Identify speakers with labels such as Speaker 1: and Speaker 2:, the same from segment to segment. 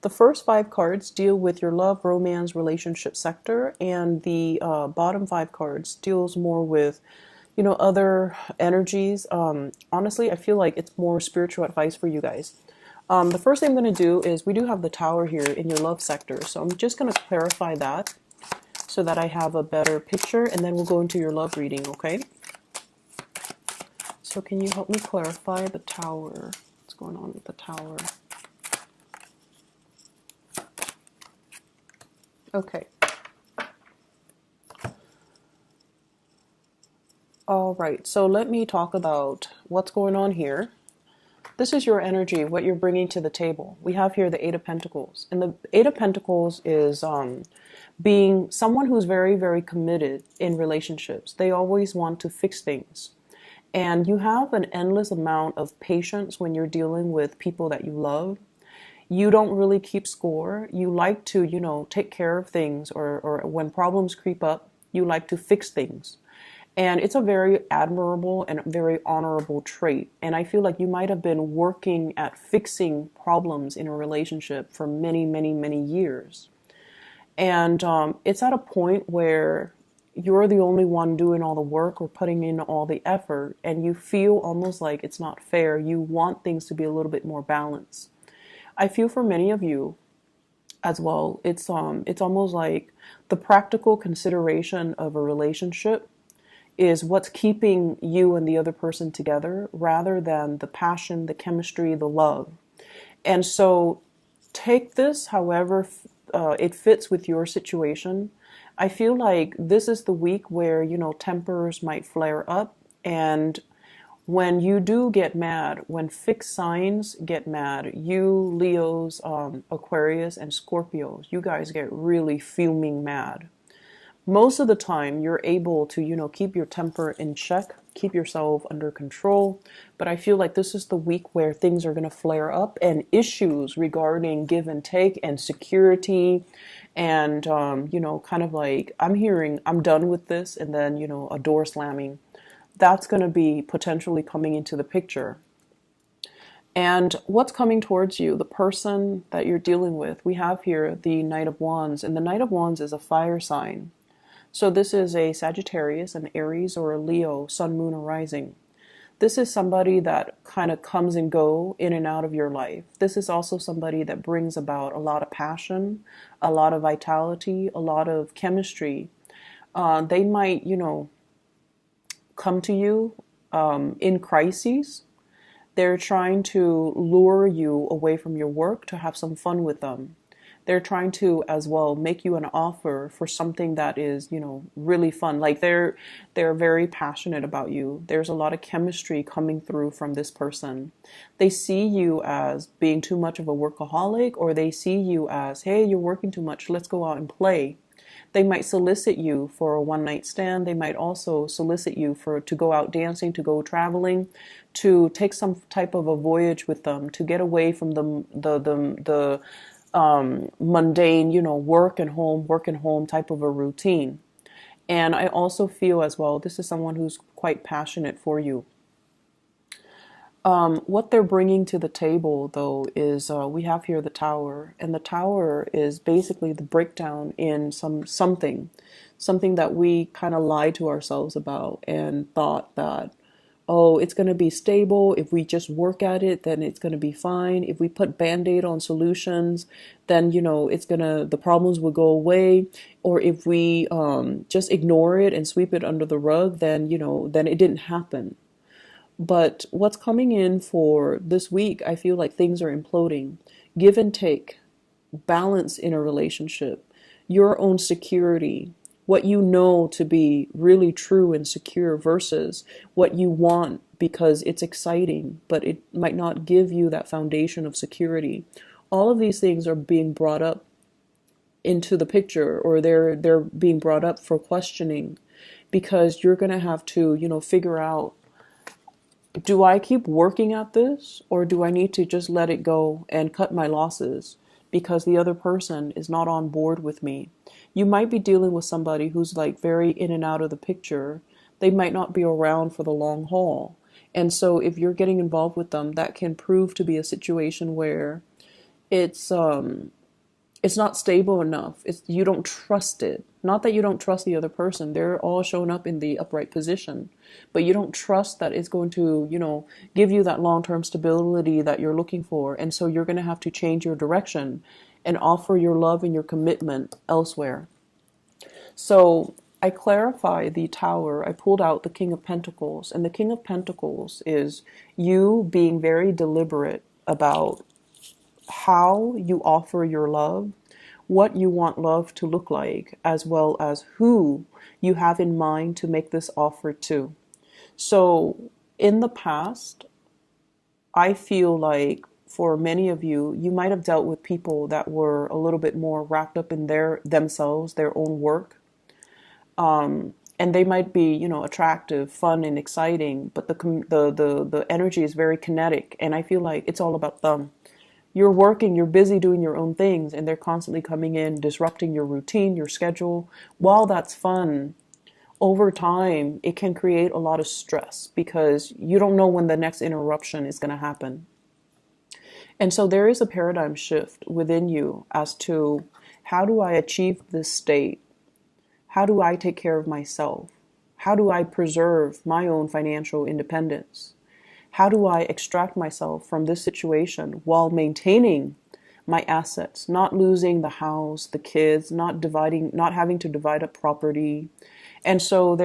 Speaker 1: The first five cards deal with your love, romance, relationship sector, and the bottom five cards deals more with, other energies. Honestly, I feel like it's more spiritual advice for you guys. The first thing I'm going to do is we do have the tower here in your love sector. So I'm just going to clarify that so that I have a better picture, and then we'll go into your love reading, okay? So can you help me clarify the tower? What's going on with the tower? Okay. All right, so let me talk about what's going on here. This is your energy, what you're bringing to the table. We have here the Eight of Pentacles. And the Eight of Pentacles is being someone who's very, very committed in relationships. They always want to fix things. And you have an endless amount of patience when you're dealing with people that you love. You don't really keep score. You like to, take care of things, or when problems creep up, you like to fix things. And it's a very admirable and very honorable trait. And I feel like you might have been working at fixing problems in a relationship for many, many, many years. And it's at a point where you're the only one doing all the work or putting in all the effort, and you feel almost like it's not fair. You want things to be a little bit more balanced. I feel for many of you as well, it's almost like the practical consideration of a relationship is what's keeping you and the other person together rather than the passion, the chemistry, the love. And so take this however it fits with your situation. I feel like this is the week where, tempers might flare up. And when you do get mad, when fixed signs get mad, you Leos, Aquarius, and Scorpios, you guys get really fuming mad. Most of the time you're able to, keep your temper in check, keep yourself under control. But I feel like this is the week where things are going to flare up, and issues regarding give and take and security and, kind of like I'm hearing I'm done with this, and then, a door slamming. That's going to be potentially coming into the picture. And what's coming towards you, the person that you're dealing with, we have here the Knight of Wands, and the Knight of Wands is a fire sign. So this is a Sagittarius, an Aries, or a Leo, Sun, Moon, or Rising. This is somebody that kind of comes and go in and out of your life. This is also somebody that brings about a lot of passion, a lot of vitality, a lot of chemistry. They might, come to you in crises. They're trying to lure you away from your work to have some fun with them. They're trying to as well make you an offer for something that is, really fun. Like they're very passionate about you. There's a lot of chemistry coming through from this person. They see you as being too much of a workaholic, or they see you as, hey, you're working too much, let's go out and play. They might solicit you for a one-night stand. They might also solicit you to go out dancing, to go traveling, to take some type of a voyage with them, to get away from the mundane, work and home type of a routine. And I also feel as well, this is someone who's quite passionate for you. What they're bringing to the table, though, is we have here the Tower, and the Tower is basically the breakdown in something that we kind of lied to ourselves about and thought that, oh, it's going to be stable. If we just work at it, then it's going to be fine. If we put Band-Aid on solutions, then, the problems will go away. Or if we just ignore it and sweep it under the rug, then, then it didn't happen. But what's coming in for this week, I feel like things are imploding. Give and take, balance in a relationship, your own security, what you know to be really true and secure versus what you want because it's exciting, but it might not give you that foundation of security. All of these things are being brought up into the picture, or they're being brought up for questioning, because you're going to have to, figure out, do I keep working at this, or do I need to just let it go and cut my losses because the other person is not on board with me? You might be dealing with somebody who's like very in and out of the picture. They might not be around for the long haul. And so if you're getting involved with them, that can prove to be a situation where it's it's not stable enough. It's you don't trust it. Not that you don't trust the other person. They're all shown up in the upright position, but you don't trust that it's going to, give you that long-term stability that you're looking for. And so you're going to have to change your direction and offer your love and your commitment elsewhere. So I clarify the Tower. I pulled out the King of Pentacles, and the King of Pentacles is you being very deliberate about how you offer your love, what you want love to look like, as well as who you have in mind to make this offer to. So in the past, I feel like for many of you, you might have dealt with people that were a little bit more wrapped up in themselves, their own work. And they might be, attractive, fun, and exciting, but the energy is very kinetic, and I feel like it's all about them. You're working, you're busy doing your own things, and they're constantly coming in, disrupting your routine, your schedule. While that's fun, over time, it can create a lot of stress because you don't know when the next interruption is going to happen. And so there is a paradigm shift within you as to how do I achieve this state? How do I take care of myself? How do I preserve my own financial independence? How do I extract myself from this situation while maintaining my assets, not losing the house, the kids, not having to divide up property? And so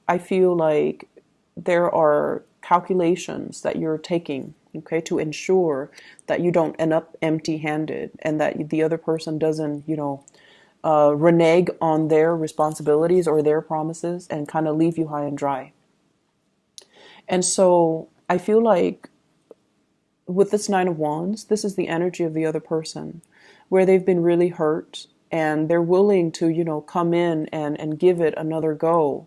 Speaker 1: I feel like there are calculations that you're taking, okay, to ensure that you don't end up empty-handed and that the other person doesn't, renege on their responsibilities or their promises and kind of leave you high and dry. And so I feel like with this Nine of Wands, this is the energy of the other person where they've been really hurt and they're willing to, come in and give it another go.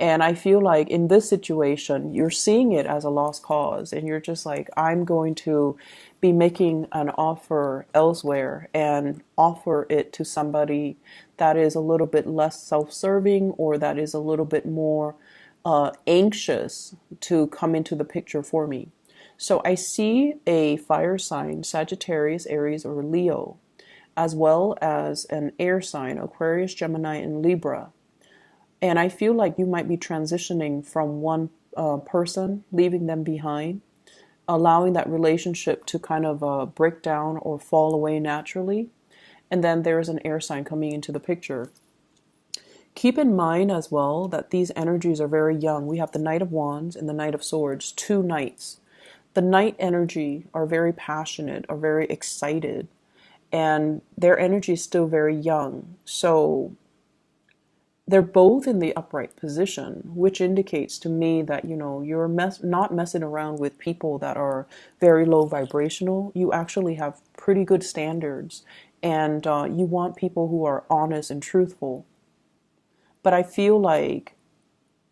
Speaker 1: And I feel like in this situation, you're seeing it as a lost cause and you're just like, I'm going to be making an offer elsewhere and offer it to somebody that is a little bit less self-serving or that is a little bit more anxious to come into the picture for me. So I see a fire sign, Sagittarius, Aries, or Leo, as well as an air sign, Aquarius, Gemini, and Libra. And I feel like you might be transitioning from one person, leaving them behind, allowing that relationship to kind of break down or fall away naturally. And then there's an air sign coming into the picture. Keep in mind as well that these energies are very young. We have the Knight of Wands and the Knight of Swords, two knights. The Knight energy are very passionate, are very excited, and their energy is still very young. So they're both in the upright position, which indicates to me that, you're not messing around with people that are very low vibrational. You actually have pretty good standards, and you want people who are honest and truthful. But I feel like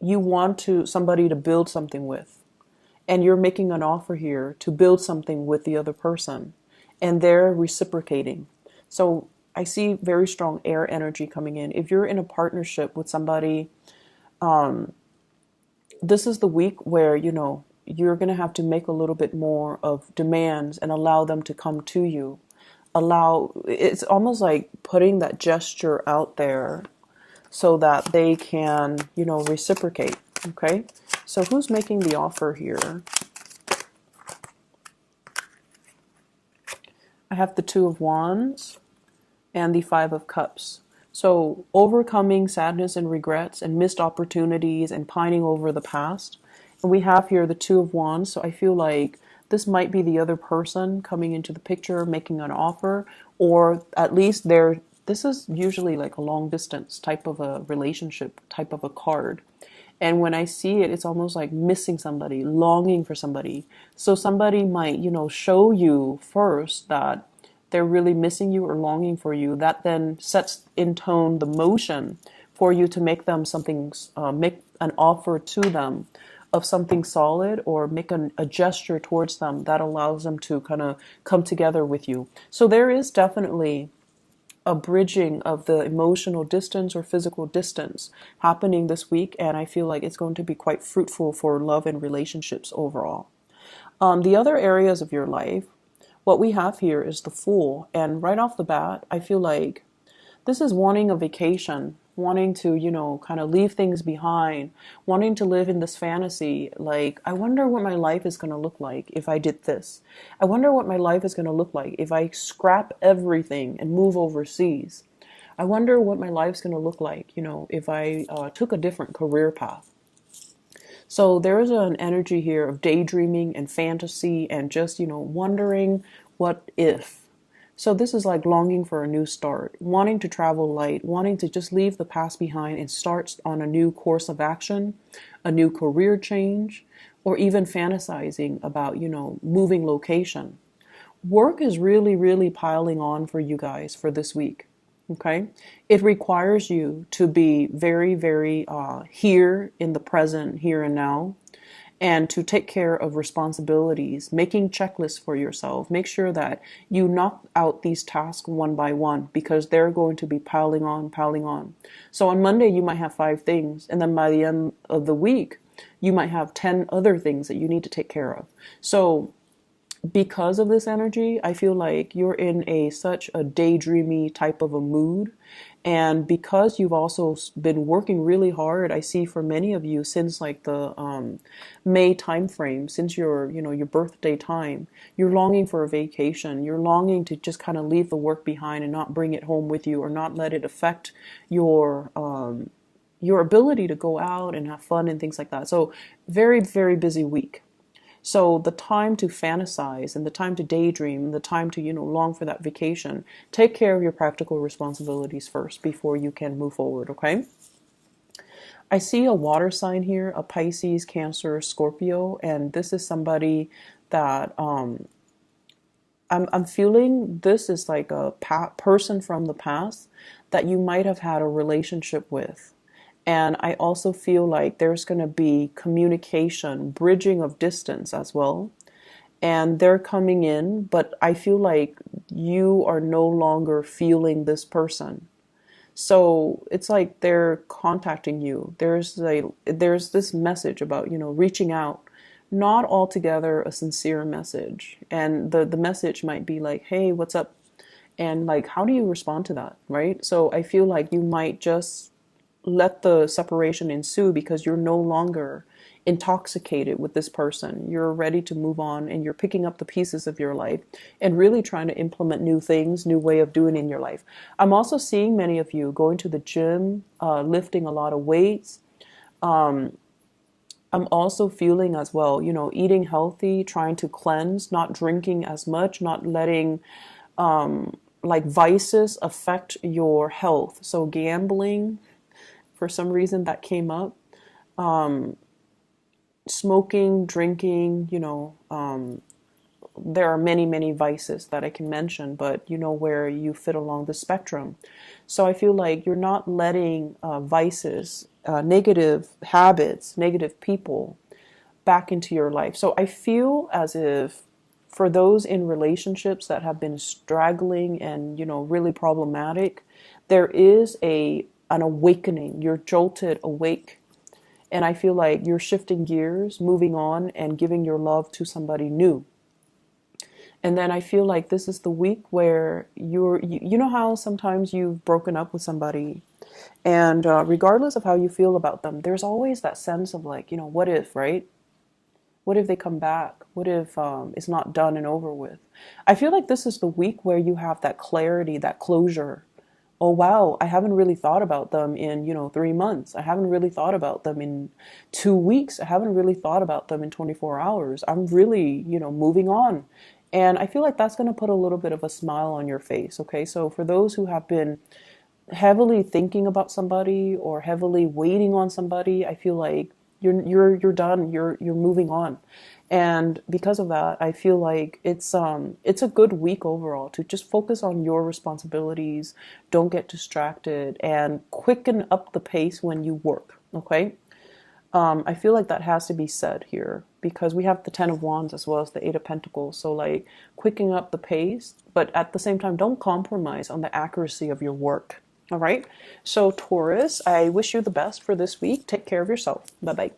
Speaker 1: you want somebody to build something with, and you're making an offer here to build something with the other person, and they're reciprocating. So I see very strong air energy coming in. If you're in a partnership with somebody, this is the week where, you're going to have to make a little bit more of demands and allow them to come to you. It's almost like putting that gesture out there so that they can, reciprocate. Okay. So who's making the offer here? I have the Two of Wands and the Five of Cups. So overcoming sadness and regrets and missed opportunities and pining over the past. And we have here the Two of Wands. So I feel like this might be the other person coming into the picture, making an offer, or at least this is usually like a long distance type of a relationship, type of a card. And when I see it, it's almost like missing somebody, longing for somebody. So somebody might, show you first that they're really missing you or longing for you. That then sets in tone the motion for you to make them make an offer to them of something solid, or make a gesture towards them that allows them to kind of come together with you. So there is definitely a bridging of the emotional distance or physical distance happening this week, and I feel like it's going to be quite fruitful for love and relationships overall. The other areas of your life, What we have here is the Fool, and right off the bat, I feel like this is wanting a vacation, wanting to, kind of leave things behind, wanting to live in this fantasy. Like, I wonder what my life is going to look like if I did this. I wonder what my life is going to look like if I scrap everything and move overseas. I wonder what my life's going to look like, if I took a different career path. So there is an energy here of daydreaming and fantasy and just, wondering what if. So this is like longing for a new start, wanting to travel light, wanting to just leave the past behind and start on a new course of action, a new career change, or even fantasizing about, moving location. Work is really, really piling on for you guys for this week. Okay. It requires you to be very, very here in the present, here and now, and to take care of responsibilities, making checklists for yourself. Make sure that you knock out these tasks one by one because they're going to be piling on, piling on. So on Monday, you might have 5 things, and then by the end of the week, you might have 10 other things that you need to take care of. So because of this energy, I feel like you're in such a daydreamy type of a mood. And because you've also been working really hard, I see for many of you since like the May time frame, since your birthday time, you're longing for a vacation. You're longing to just kind of leave the work behind and not bring it home with you, or not let it affect your ability to go out and have fun and things like that. So very, very busy week. So the time to fantasize and the time to daydream, the time to, long for that vacation, take care of your practical responsibilities first before you can move forward, okay? I see a water sign here, a Pisces, Cancer, Scorpio, and this is somebody that I'm feeling this is like a person from the past that you might have had a relationship with. And I also feel like there's going to be communication, bridging of distance as well. And they're coming in, but I feel like you are no longer feeling this person. So it's like they're contacting you. There's this message about, reaching out, not altogether a sincere message. And the message might be like, hey, what's up? And like, how do you respond to that? Right? So I feel like you might just let the separation ensue because you're no longer intoxicated with this person. You're ready to move on and you're picking up the pieces of your life and really trying to implement new things, new way of doing in your life. I'm also seeing many of you going to the gym, lifting a lot of weights. I'm also feeling as well, eating healthy, trying to cleanse, not drinking as much, not letting like vices affect your health. So gambling, for some reason that came up. Smoking, drinking, there are many, many vices that I can mention, but where you fit along the spectrum. So I feel like you're not letting vices, negative habits, negative people back into your life. So I feel as if for those in relationships that have been straggling and, really problematic, there is an awakening. You're jolted awake. And I feel like you're shifting gears, moving on, and giving your love to somebody new. And then I feel like this is the week where you know how sometimes you've broken up with somebody, and regardless of how you feel about them, there's always that sense of like, what if, right? What if they come back? What if it's not done and over with? I feel like this is the week where you have that clarity, that closure. Oh, wow, I haven't really thought about them in, 3 months. I haven't really thought about them in 2 weeks. I haven't really thought about them in 24 hours. I'm really, moving on. And I feel like that's going to put a little bit of a smile on your face. Okay. So for those who have been heavily thinking about somebody or heavily waiting on somebody, I feel like you're done. You're moving on. And because of that, I feel like it's a good week overall to just focus on your responsibilities, don't get distracted, and quicken up the pace when you work, okay? I feel like that has to be said here because we have the Ten of Wands as well as the Eight of Pentacles. So like quickening up the pace, but at the same time, don't compromise on the accuracy of your work, all right? So Taurus, I wish you the best for this week. Take care of yourself. Bye-bye.